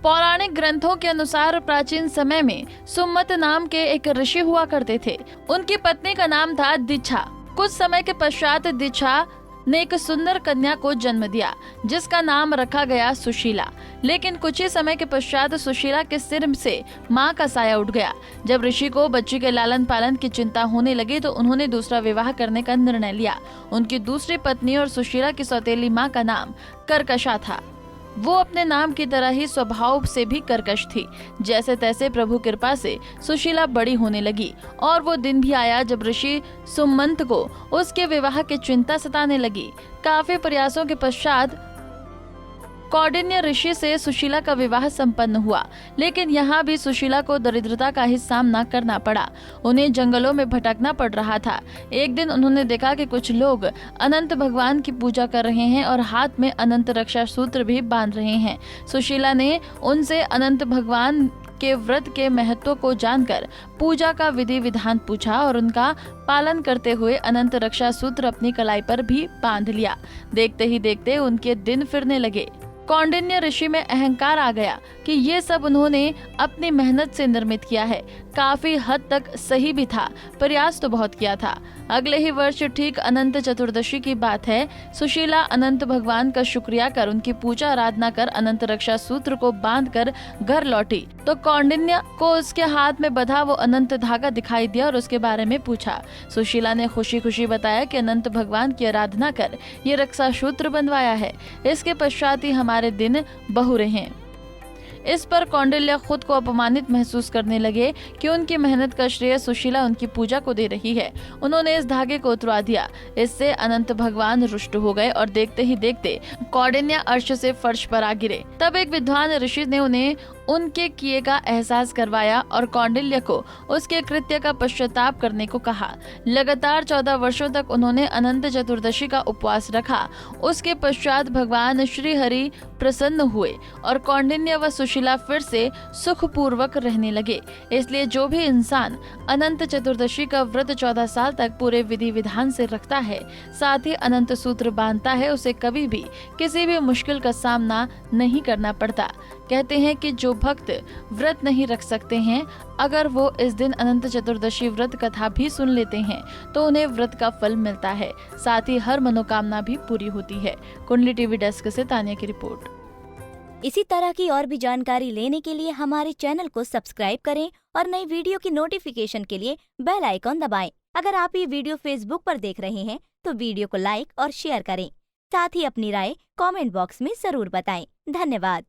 पौराणिक ग्रंथों के अनुसार प्राचीन समय में सुमंत नाम के एक ऋषि हुआ करते थे। उनकी पत्नी का नाम था दीक्षा। कुछ समय के पश्चात दीक्षा ने एक सुंदर कन्या को जन्म दिया, जिसका नाम रखा गया सुशीला। लेकिन कुछ ही समय के पश्चात सुशीला के सिर से मां का साया उठ गया। जब ऋषि को बच्ची के लालन पालन की चिंता होने लगी तो उन्होंने दूसरा विवाह करने का निर्णय लिया। उनकी दूसरी पत्नी और सुशीला की सौतेली मां का नाम कर्कशा था। वो अपने नाम की तरह ही स्वभाव से भी कर्कश थी। जैसे तैसे प्रभु कृपा से सुशीला बड़ी होने लगी और वो दिन भी आया जब ऋषि सुमंत को उसके विवाह की चिंता सताने लगी। काफी प्रयासों के पश्चात कौंडिन्य ऋषि से सुशीला का विवाह संपन्न हुआ, लेकिन यहाँ भी सुशीला को दरिद्रता का ही सामना करना पड़ा। उन्हें जंगलों में भटकना पड़ रहा था। एक दिन उन्होंने देखा कि कुछ लोग अनंत भगवान की पूजा कर रहे हैं और हाथ में अनंत रक्षा सूत्र भी बांध रहे हैं। सुशीला ने उनसे अनंत भगवान के व्रत के महत्व को जानकर पूजा का विधि विधान पूछा और उनका पालन करते हुए अनंत रक्षा सूत्र अपनी कलाई पर भी बांध लिया। देखते ही देखते उनके दिन फिरने लगे। कौंडिन्य ऋषि में अहंकार आ गया कि ये सब उन्होंने अपनी मेहनत से निर्मित किया है। काफी हद तक सही भी था, प्रयास तो बहुत किया था। अगले ही वर्ष ठीक अनंत चतुर्दशी की बात है। सुशीला अनंत भगवान का शुक्रिया कर उनकी पूजा आराधना कर अनंत रक्षा सूत्र को बांधकर घर लौटी तो कौंडिन्य को उसके हाथ में बंधा वो अनंत धागा दिखाई दिया और उसके बारे में पूछा। सुशीला ने खुशी खुशी बताया कि अनंत भगवान की आराधना कर ये रक्षा सूत्र बंधवाया है। इसके पश्चात ही हमारे दिन बहुरे हैं। इस पर कौंडिल्य खुद को अपमानित महसूस करने लगे कि उनकी मेहनत का श्रेय सुशीला उनकी पूजा को दे रही है। उन्होंने इस धागे को उतरवा दिया। इससे अनंत भगवान रुष्ट हो गए और देखते ही देखते कौंडिन्य अर्श से फर्श पर आ गिरे। तब एक विद्वान ऋषि ने उन्हें उनके किए का एहसास करवाया और कौंडिल्य को उसके कृत्य का पश्चाताप करने को कहा। लगातार 14 वर्षों तक उन्होंने अनंत चतुर्दशी का उपवास रखा। उसके पश्चात भगवान श्री हरि प्रसन्न हुए और कौंडिन्य व सुशीला फिर से सुखपूर्वक रहने लगे। इसलिए जो भी इंसान अनंत चतुर्दशी का व्रत 14 साल तक पूरे विधि विधान से रखता है, साथ ही अनंत सूत्र बांधता है, उसे कभी भी किसी भी मुश्किल का सामना नहीं करना पड़ता। कहते हैं कि जो भक्त व्रत नहीं रख सकते हैं, अगर वो इस दिन अनंत चतुर्दशी व्रत कथा भी सुन लेते हैं तो उन्हें व्रत का फल मिलता है, साथ ही हर मनोकामना भी पूरी होती है। कुंडली टीवी डेस्क से तानिया की रिपोर्ट। इसी तरह की और भी जानकारी लेने के लिए हमारे चैनल को सब्सक्राइब करें और नई वीडियो की नोटिफिकेशन के लिए बेल आइकॉन दबाएं। अगर आप ये वीडियो फेसबुक पर देख रहे हैं तो वीडियो को लाइक और शेयर करें। साथ ही अपनी राय कमेंट बॉक्स में जरूर बताएं। धन्यवाद।